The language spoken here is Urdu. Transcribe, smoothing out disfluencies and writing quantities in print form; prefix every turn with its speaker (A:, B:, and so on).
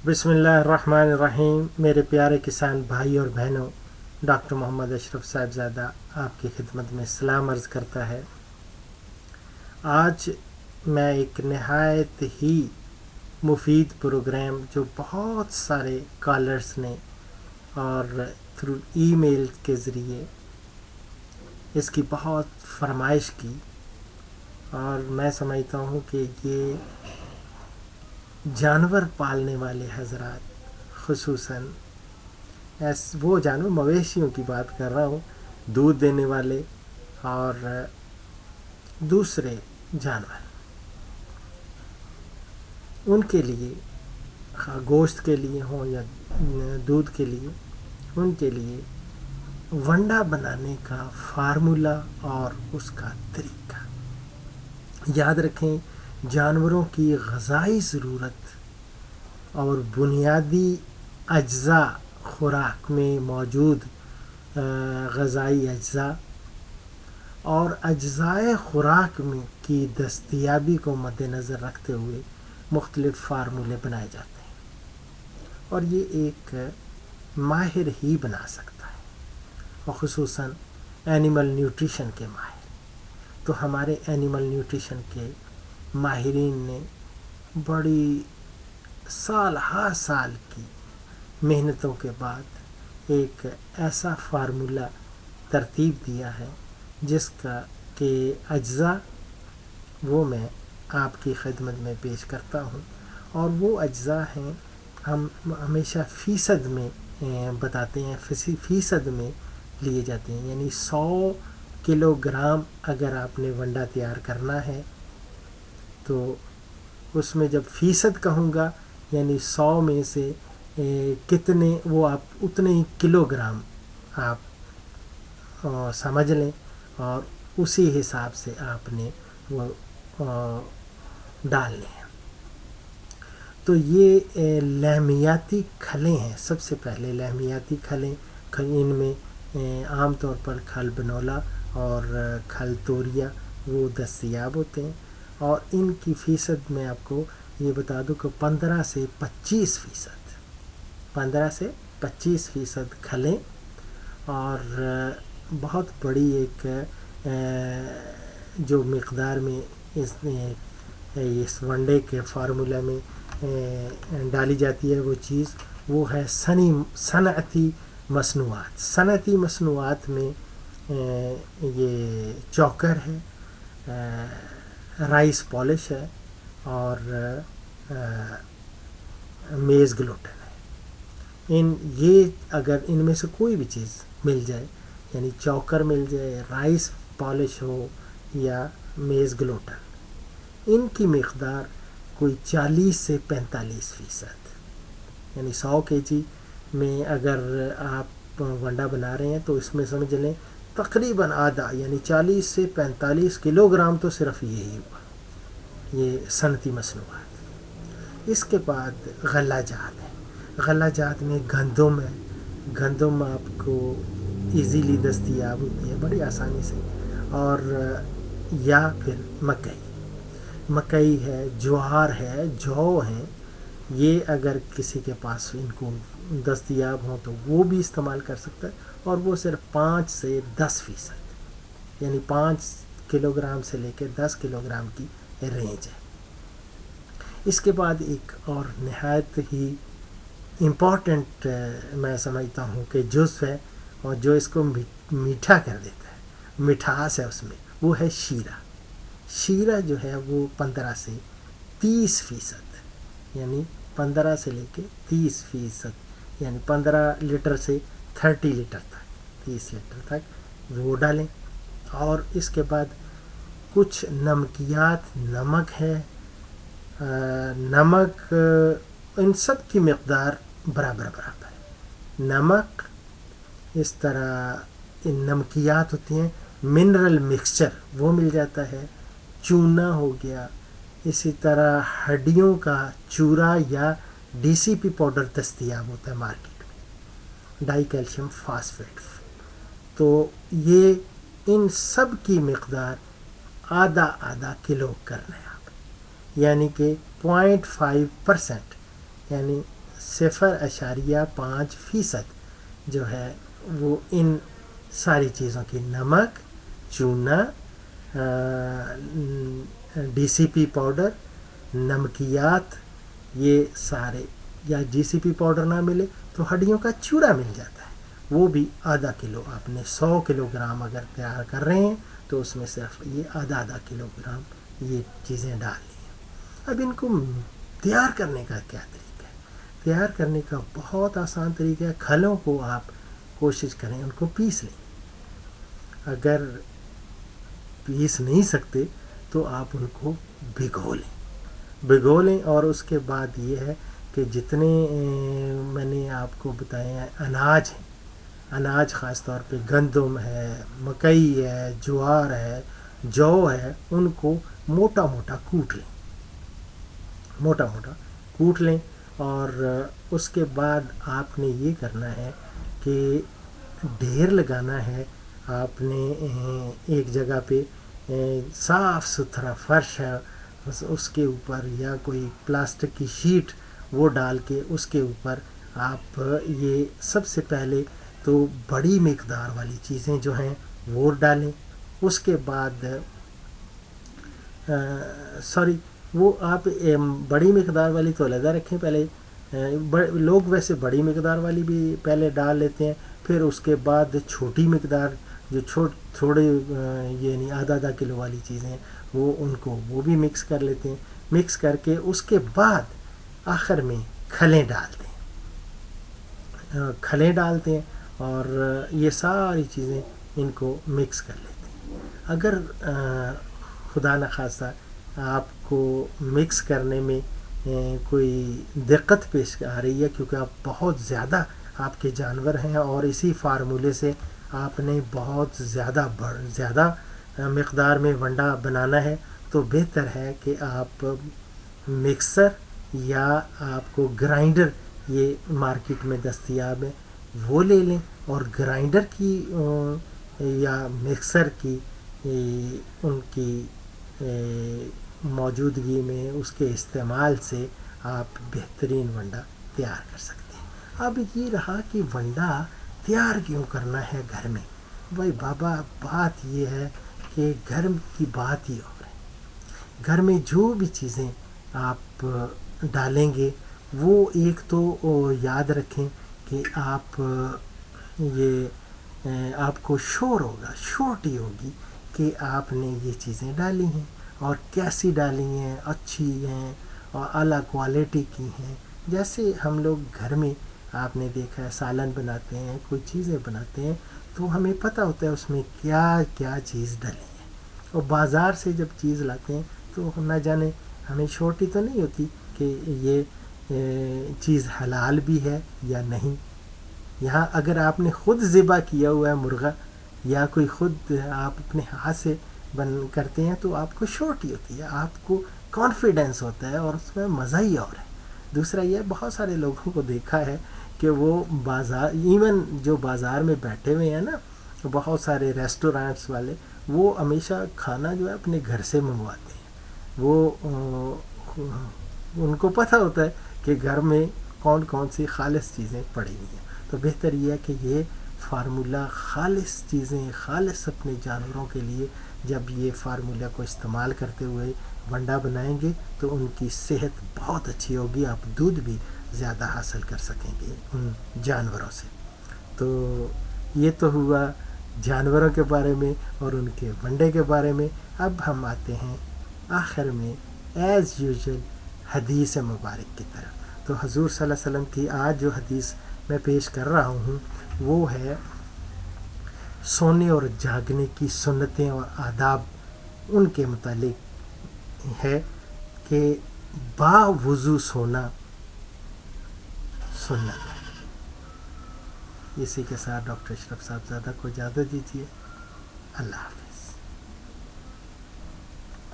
A: بسم اللہ الرحمن الرحیم. میرے پیارے کسان بھائی اور بہنوں، ڈاکٹر محمد اشرف صاحبزادہ آپ کی خدمت میں سلام عرض کرتا ہے. آج میں ایک نہایت ہی مفید پروگرام جو بہت سارے کالرز نے اور تھرو ای میل کے ذریعے اس کی بہت فرمائش کی، اور میں سمجھتا ہوں کہ یہ جانور پالنے والے حضرات، خصوصاً وہ جانور، مویشیوں کی بات کر رہا ہوں، دودھ دینے والے اور دوسرے جانور، ان کے لیے گوشت کے لیے ہوں یا دودھ کے لیے، ان کے لیے ونڈا بنانے کا فارمولا اور اس کا طریقہ. یاد رکھیں، جانوروں کی غذائی ضرورت اور بنیادی اجزاء خوراک میں موجود غذائی اجزاء اور اجزائے خوراک میں کی دستیابی کو مد نظر رکھتے ہوئے مختلف فارمولے بنائے جاتے ہیں، اور یہ ایک ماہر ہی بنا سکتا ہے، اور خصوصاً اینیمل نیوٹریشن کے ماہر. تو ہمارے اینیمل نیوٹریشن کے ماہرین نے بڑی سال ہا سال کی محنتوں کے بعد ایک ایسا فارمولا ترتیب دیا ہے جس کا کہ اجزاء وہ میں آپ کی خدمت میں پیش کرتا ہوں، اور وہ اجزاء ہیں، ہم ہمیشہ فیصد میں بتاتے ہیں، فیصد میں لیے جاتے ہیں. یعنی 100 کلو گرام اگر آپ نے ونڈا تیار کرنا ہے تو اس میں جب فیصد کہوں گا یعنی 100 میں سے کتنے، وہ آپ اتنے ہی کلو گرام آپ سمجھ لیں، اور اسی حساب سے آپ نے وہ ڈالنے ہیں. تو یہ لحمیاتی کھلیں ہیں. سب سے پہلے لحمیاتی کھلیں، ان میں عام طور پر کھل بنولا اور کھل توریا وہ دستیاب ہوتے ہیں، اور ان کی فیصد میں آپ کو یہ بتا دوں کہ 15 سے 25% کھلیں، اور بہت بڑی ایک جو مقدار میں اس ونڈے کے فارمولہ میں ڈالی جاتی ہے وہ چیز، وہ ہے صنعتی مصنوعات. صنعتی مصنوعات میں یہ چوکر ہے، رائس پالش ہے، اور میز گلوٹن ہے. یہ اگر ان میں سے کوئی بھی چیز مل جائے، یعنی چوکر مل جائے، رائس پالش ہو یا میز گلوٹن، ان کی مقدار کوئی 40 سے 45%، یعنی 100 kg میں اگر آپ ونڈا بنا رہے ہیں تو اس میں سمجھ لیں تقریباً آدھا، یعنی 40 سے 45 کلو گرام تو صرف یہی ہوا، یہ صنعتی مصنوعات. اس کے بعد غلہ جات ہے. غلہ جات میں گندم ہے. گندم آپ کو ایزیلی دستیاب ہوتی ہے بڑی آسانی سے، اور یا پھر مکئی ہے، جوار ہے، جو ہیں. یہ اگر کسی کے پاس ان کو دستیاب ہوں تو وہ بھی استعمال کر سکتا ہے، اور وہ صرف 5 سے 10%، یعنی 5 کلو گرام سے لے کے 10 کلو گرام کی رینج ہے. اس کے بعد ایک اور نہایت ہی امپورٹنٹ میں سمجھتا ہوں کہ جزو ہے، اور جو اس کو میٹھا کر دیتا ہے، مٹھاس ہے اس میں، وہ ہے شیرہ. شیرہ جو ہے وہ 15 سے 30%، یعنی 15 سے لے کے 30%، یعنی 15 لیٹر سے 30 لیٹر تک، 30 لیٹر تک وہ ڈالیں. اور اس کے بعد کچھ نمکیات، نمک ہے، نمک ان سب کی مقدار برابر ہے. نمک اس طرح ان نمکیات ہوتی ہیں، منرل مکسچر وہ مل جاتا ہے، چونا ہو گیا، اسی طرح ہڈیوں کا چورا یا ڈی سی پی پاؤڈر دستیاب ہوتا ہے مارکیٹ میں، ڈائی کیلشیم فاسفیٹ. تو یہ ان سب کی مقدار آدھا کلو کرنا ہے آپ، یعنی کہ 0.5%، یعنی 0.5% جو ہے وہ ان ساری چیزوں کی، نمک، چونا، DCP پاؤڈر، نمکیات، یہ سارے، یا DCP پاؤڈر نہ ملے تو ہڈیوں کا چورا مل جاتا ہے، وہ بھی ½ کلو. آپ نے 100 کلو گرام اگر تیار کر رہے ہیں تو اس میں صرف یہ آدھا کلو گرام یہ چیزیں ڈالنی ہیں. اب ان کو تیار کرنے کا کیا طریقہ ہے؟ تیار کرنے کا بہت آسان طریقہ ہے. کھلوں کو آپ کوشش کریں ان کو پیس لیں. اگر پیس نہیں سکتے تو آپ ان کو بھگو لیں اور اس کے بعد یہ ہے کہ جتنے میں نے آپ کو بتایا ہے اناج خاص طور پہ گندم ہے، مکئی ہے، جوار ہے، جو ہے، ان کو موٹا موٹا کوٹ لیں. اور اس کے بعد آپ نے یہ کرنا ہے کہ ڈھیر لگانا ہے. آپ نے ایک جگہ پہ صاف ستھرا فرش ہے، اس کے اوپر یا کوئی پلاسٹک کی شیٹ وہ ڈال کے اس کے اوپر آپ یہ سب سے پہلے تو بڑی مقدار والی چیزیں جو ہیں وہ ڈالیں. اس کے بعد وہ آپ بڑی مقدار والی تو علیحدہ رکھیں. پہلے لوگ ویسے بڑی مقدار والی بھی پہلے ڈال لیتے ہیں، پھر اس کے بعد چھوٹی مقدار جو تھوڑے یعنی آدھا کلو والی چیزیں ہیں وہ بھی مکس کر لیتے ہیں. مکس کر کے اس کے بعد آخر میں کھلیں ڈالتے ہیں اور یہ ساری چیزیں ان کو مکس کر لیتے ہیں. اگر خدا نخواستہ آپ کو مکس کرنے میں کوئی دقت پیش آ رہی ہے کیونکہ آپ بہت زیادہ آپ کے جانور ہیں اور اسی فارمولے سے آپ نے بہت زیادہ مقدار میں ونڈا بنانا ہے، تو بہتر ہے کہ آپ مکسر یا آپ کو گرائنڈر یہ مارکیٹ میں دستیاب ہے وہ لے لیں، اور گرائنڈر کی یا مکسر کی ان کی موجودگی میں اس کے استعمال سے آپ بہترین ونڈا تیار کر سکتے ہیں. اب یہ رہا کہ ونڈا تیار کیوں کرنا ہے گھر میں. بھائی بابا، بات یہ ہے کہ گھر کی بات ہی اور ہے. گھر میں جو بھی چیزیں آپ ڈالیں گے وہ ایک تو یاد رکھیں کہ آپ کو شورٹی ہوگی کہ آپ نے یہ چیزیں ڈالی ہیں اور کیسی ڈالی ہیں، اچھی ہیں اور اعلیٰ کوالٹی کی ہیں. جیسے ہم لوگ گھر میں آپ نے دیکھا ہے سالن بناتے ہیں، کوئی چیزیں بناتے ہیں تو ہمیں پتہ ہوتا ہے اس میں کیا چیز ڈلی ہے. اور بازار سے جب چیز لاتے ہیں تو نہ جانے ہمیں شورٹی تو نہیں ہوتی کہ یہ چیز حلال بھی ہے یا نہیں. یہاں اگر آپ نے خود ذبح کیا ہوا ہے مرغا یا کوئی خود آپ اپنے ہاتھ سے کرتے ہیں تو آپ کو شورٹی ہوتی ہے، آپ کو کانفیڈنس ہوتا ہے اور اس میں مزہ ہی اور ہے. دوسرا یہ بہت سارے لوگوں کو دیکھا ہے کہ وہ ایون جو بازار میں بیٹھے ہوئے ہیں نا، بہت سارے ریسٹورینٹس والے، وہ ہمیشہ کھانا جو ہے اپنے گھر سے منگواتے ہیں. وہ ان کو پتہ ہوتا ہے کہ گھر میں کون سی خالص چیزیں پڑی ہوئی ہیں. تو بہتر یہ ہے کہ یہ فارمولہ خالص چیزیں، خالص اپنے جانوروں کے لیے جب یہ فارمولہ کو استعمال کرتے ہوئے ونڈا بنائیں گے تو ان کی صحت بہت اچھی ہوگی. آپ دودھ بھی زیادہ حاصل کر سکیں گے ان جانوروں سے. تو یہ تو ہوا جانوروں کے بارے میں اور ان کے ونڈے کے بارے میں. اب ہم آتے ہیں آخر میں ایز یوزول حدیث مبارک کی طرف. تو حضور صلی اللہ علیہ وسلم کی آج جو حدیث میں پیش کر رہا ہوں وہ ہے سونے اور جاگنے کی سنتیں اور آداب. ان کے متعلق ہے کہ باوضو سونا سنت ہے. اسی کے ساتھ ڈاکٹر اشرف صاحب زادہ کو اجازت دیجیے. اللہ حافظ.